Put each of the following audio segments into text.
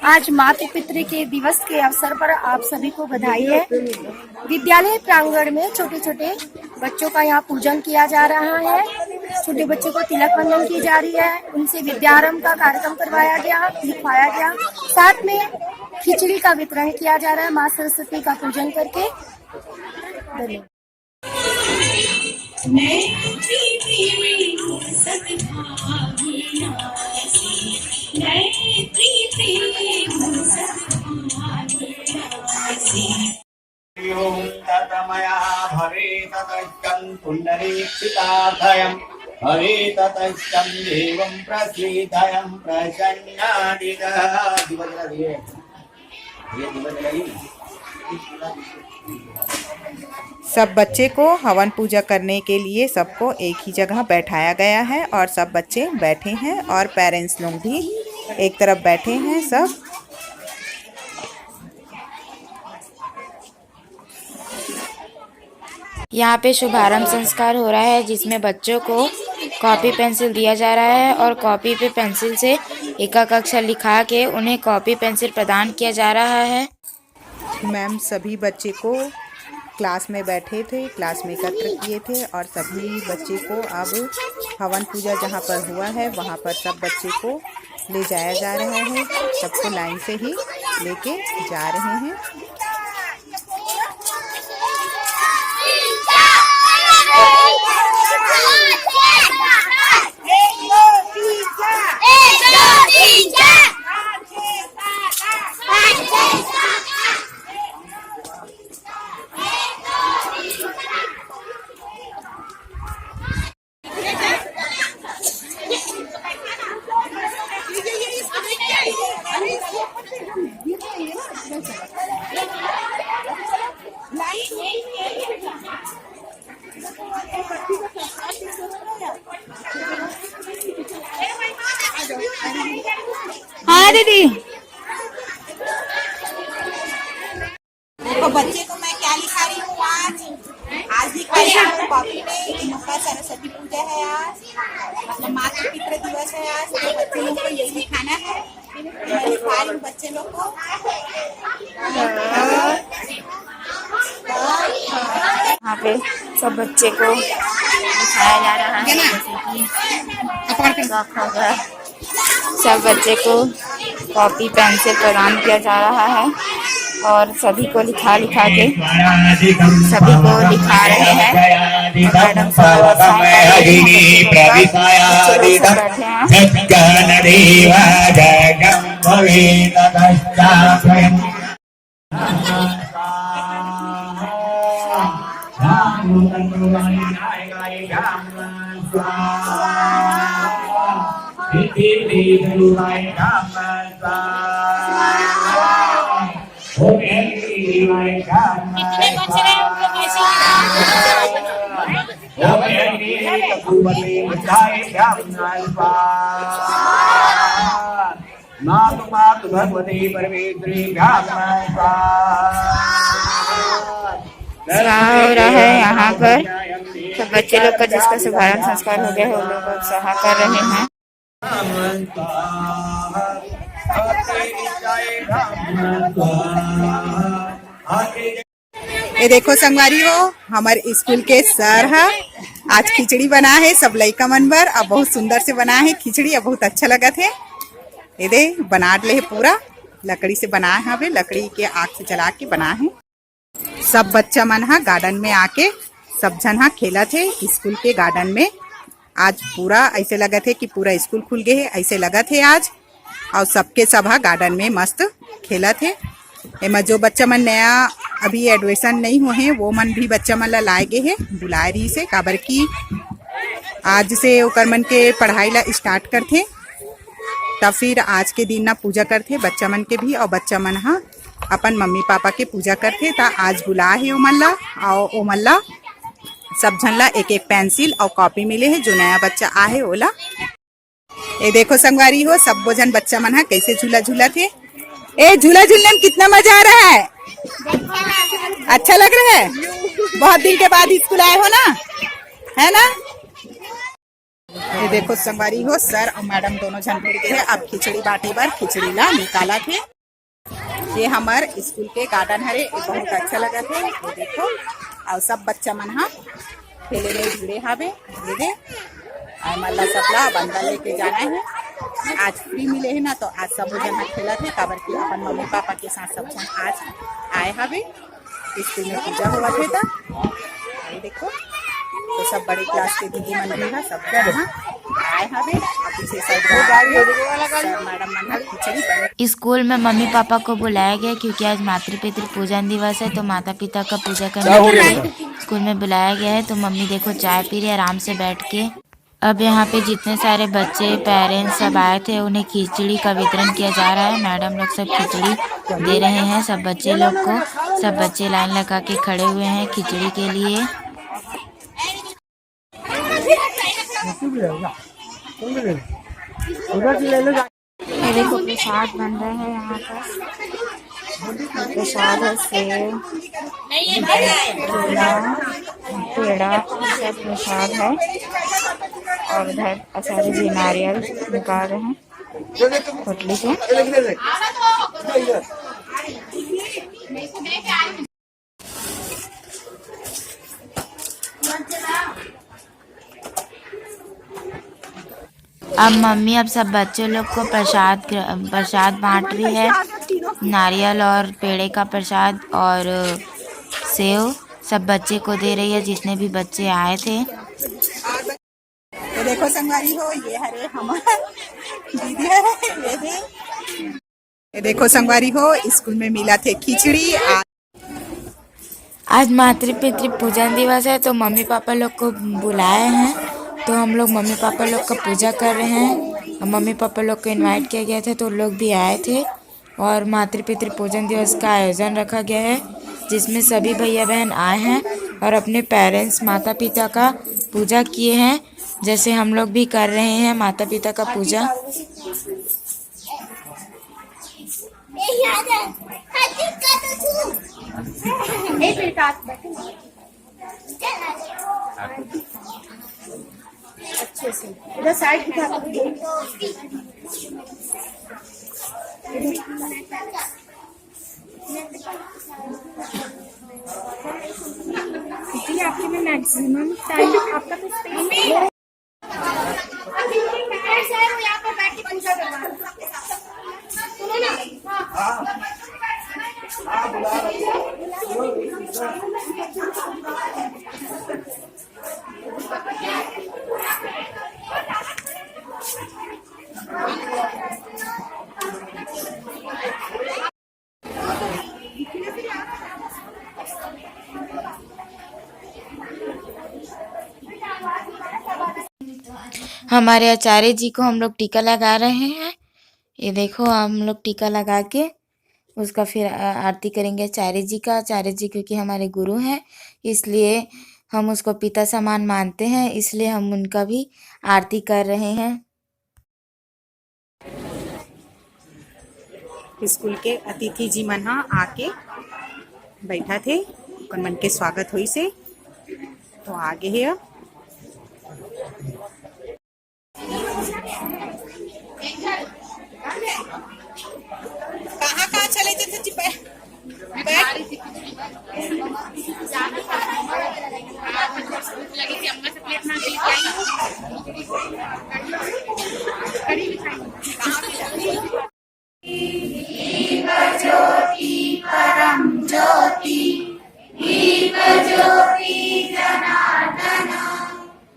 आज मातृ पितृ के दिवस के अवसर पर आप सभी को बधाई है। विद्यालय प्रांगण में छोटे छोटे बच्चों का यहाँ पूजन किया जा रहा है। छोटे बच्चों को तिलक बंधन की जा रही है, उनसे विद्यारंभ का कार्यक्रम करवाया गया, लिखवाया गया। साथ में खिचड़ी का वितरण किया जा रहा है माँ सरस्वती का पूजन करके। धन्यवाद। ततमया भवेत तच्चं पुण्डरीक्षिताभयम् भवेत तच्चं देवं प्रसीदयं प्रसन्नादिगः। सब बच्चे को हवन पूजा करने के लिए सबको एक ही जगह बैठाया गया है और सब बच्चे बैठे हैं और पेरेंट्स लोग भी एक तरफ बैठे हैं। सब यहाँ पे शुभारंभ संस्कार हो रहा है जिसमें बच्चों को कॉपी पेंसिल दिया जा रहा है और कॉपी पे पेंसिल से एक एक अक्षर लिखा के उन्हें कॉपी पेंसिल प्रदान किया जा रहा है। मैम सभी बच्चे को क्लास में बैठे थे, क्लास में एकत्र किए थे और सभी बच्चे को अब हवन पूजा जहाँ पर हुआ है वहाँ पर सब बच्चे को ले जाया जा रहा है। सबको लाइन से ही लेके जा रहे हैं। हाँ दीदी, तो बच्चे को मैं क्या लिखा रही हूँ आज लिखा रही हूँ कॉपी में माता सरस्वती पूजा है आज, मतलब मातृ पितृ दिवस है आज। तो बच्चे लोग को यही लिखाना है। मैं लिखा रही हूँ बच्चे लोग को। यहाँ पे सब बच्चे को दिखाया जा रहा है जैसे कि रखा गया। सब बच्चे को कॉपी पेंसिल प्रदान किया जा रहा है और सभी को लिखा के सभी को लिखा रहे हैं। मैडम मातु भगवती परमेश्वरी हो रहा है। यहाँ पर सब बच्चे लोग का जिसका शुभारंभ संस्कार हो गया है वो लोग सहा कर रहे हैं। ये देखो संगवारी हो, हमारे स्कूल के सर है। आज खिचड़ी बना है सब लइका मन बर। अब बहुत सुंदर से बना है खिचड़ी, अब बहुत अच्छा लगा थे। ये दे बना ले पूरा लकड़ी से बना है। अभी लकड़ी के आग से जला के बना है। सब बच्चा मन हा गार्डन में आके सब जन हा खेला थे स्कूल के गार्डन में। आज पूरा ऐसे लगा थे कि पूरा स्कूल खुल गए है, ऐसे लगा थे आज। और सबके सब हा गार्डन में मस्त खेला थे। एमा जो बच्चा मन नया अभी एडमिशन नहीं हुए हैं वो मन भी बच्चा मन ला लाए गए है बुलाए रही से, काबर की आज से ओकर मन के पढ़ाई ला स्टार्ट करथे। तब फिर आज के दिन ना पूजा करथे बच्चा मन के भी, और बच्चा मन हा अपन मम्मी पापा के पूजा करथे। ता आज बुला है ओमन ला, और ओमन ला सब झन ला एक एक पेंसिल और कॉपी मिले है जो नया बच्चा आहे ओला। ये देखो संगवारी हो, सब जन बच्चा मन हा कैसे झूला झूला थे। ए झूला झूलने में कितना मजा आ रहा है, अच्छा लग रहा है। बहुत दिन के बाद स्कूल आए हो ना, है ना। ये देखो संगवारी हो, सर और मैडम दोनों जन मिल गए हैं। अब खिचड़ी बांटे बार खिचड़ी ला निकाला थे। ये हमार स्कूल के गार्डन हरे, ये बहुत अच्छा लगा थे। ये देखो और सब बच्चा मन हा खेले में जुड़े हावे। ये दे मतलब सबला बंदा लेके जाना है। आज फ्री मिले है ना, तो आज सब जन खेला थे काबर की अपन मम्मी पापा के साथ सब जन आज आए हावे। स्कूल में पूजा हुआ थे था। ये देखो तो सब बड़े क्लास के दीदी मन भी सब जन आए हावे। पीछे सर मैडम मन खिचड़ी बने। स्कूल में मम्मी पापा को बुलाया गया क्योंकि आज मातृ-पितृ पूजन दिवस है, तो माता पिता का पूजा करने के लिए स्कूल में बुलाया गया है। तो मम्मी देखो चाय पी रही है आराम से बैठ के। अब यहाँ पे जितने सारे बच्चे पेरेंट्स सब आए थे उन्हें खिचड़ी का वितरण किया जा रहा है। मैडम लोग सब खिचड़ी दे रहे हैं सब बच्चे लोग को। सब बच्चे लाइन लगा के खड़े हुए हैं खिचड़ी के लिए। ये देखो प्रसाद बन रहा है यहाँ पर। प्रसाद है सेव, पेड़ा सब प्रसाद है। और उधर आचार्य जी नारियल निकाल रहे हैं पोटली से। अब मम्मी अब सब बच्चों लोग को प्रसाद बांट रही है। नारियल और पेड़े का प्रसाद और सेव सब बच्चे को दे रही है जितने भी बच्चे आए थे। ये देखो संगवारी हो, ये हरे हमारा दीदी है। ये देखो संगवारी हो, स्कूल में मिला थे खिचड़ी। आज मातृ पितृ पूजन दिवस है, तो मम्मी पापा लोग को बुलाए हैं। तो हम लोग मम्मी पापा लोग का पूजा कर रहे हैं। मम्मी पापा लोग को इनवाइट किया गया था तो लोग भी आए थे। और मातृ पितृ पूजन दिवस का आयोजन रखा गया है जिसमें सभी भैया बहन आए हैं और अपने पेरेंट्स माता पिता का पूजा किए हैं, जैसे हम लोग भी कर रहे हैं माता पिता का पूजा। अच्छे से इधर साइड दिखा आपके में मैक्सिमम टाइम आपका तो स्पेस यहाँ पर बैठ के पूजा करवा सुनो ना। हमारे आचार्य जी को हम लोग टीका लगा रहे हैं। ये देखो हम लोग टीका लगा के उसका फिर आरती करेंगे आचार्य जी का। आचार्य जी क्योंकि हमारे गुरु हैं इसलिए हम उसको पिता समान मानते हैं, इसलिए हम उनका भी आरती कर रहे हैं। स्कूल के अतिथि जी मन आके बैठा थे, उन मन के स्वागत हुई से तो आगे है। कहाँ चले थे जी ज्योति परम ज्योति दीप ज्योति जनार्दन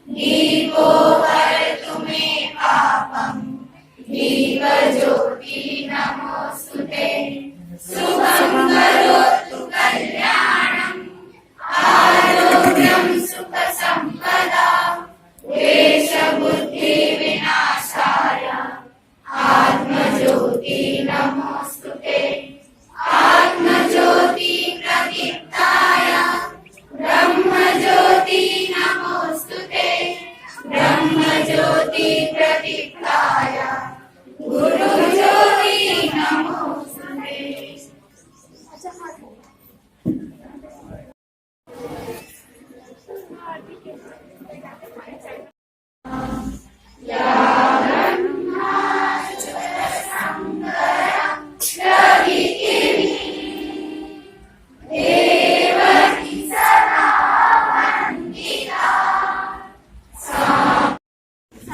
दीपो हरतु मे पापम दीप ज्योति नमोस्तुते शुभं करोतु कल्याणं आरोग्यं सुख संपदा देश बुद्धि विनाशाय आत्मज्योति नमोस्तुते आत्मज्योति प्रदीप्ताय ब्रह्मज्योति नमोस्तुते ब्रह्मज्योति प्रदीप्ताय गुरुज्योति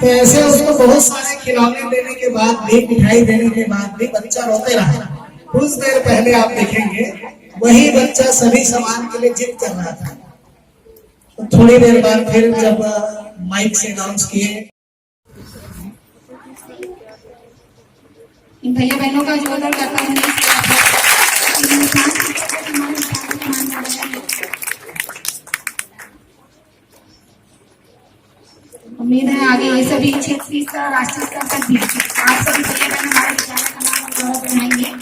तो ऐसे उसको बहुत सारे खिलौने देने के बाद भी, मिठाई देने के बाद भी बच्चा रोते रहा। कुछ देर पहले आप देखेंगे वही बच्चा सभी सामान के लिए जिद कर रहा था। तो थोड़ी देर बाद फिर जब माइक से अनाउंस किए, इन भैया बहनों का जोरदार करता उम्मीद है आगे ये सभी क्षेत्रीय स्तर राष्ट्रीय स्तर तक भी आप सभी भैया बहन हमारे विद्यालय का नाम गौरव बढ़ाएंगे।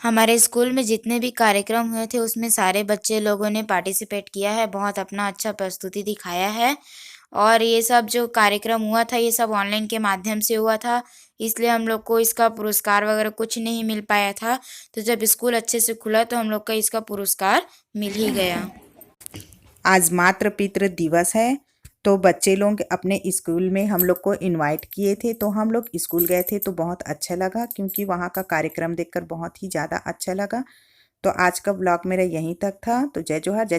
हमारे स्कूल में जितने भी कार्यक्रम हुए थे उसमें सारे बच्चे लोगों ने पार्टिसिपेट किया है, बहुत अपना अच्छा प्रस्तुति दिखाया है। और ये सब जो कार्यक्रम हुआ था ये सब ऑनलाइन के माध्यम से हुआ था, इसलिए हम लोग को इसका पुरस्कार वगैरह कुछ नहीं मिल पाया था। तो जब स्कूल अच्छे से खुला तो हम लोग का इसका पुरस्कार मिल ही गया। आज मातृ पितृ दिवस है, तो बच्चे लोग अपने स्कूल में हम लोग को इनवाइट किए थे, तो हम लोग स्कूल गए थे। तो बहुत अच्छा लगा, क्योंकि वहाँ का कार्यक्रम देखकर बहुत ही ज़्यादा अच्छा लगा। तो आज का ब्लॉग मेरा यहीं तक था। तो जय जोहार, जय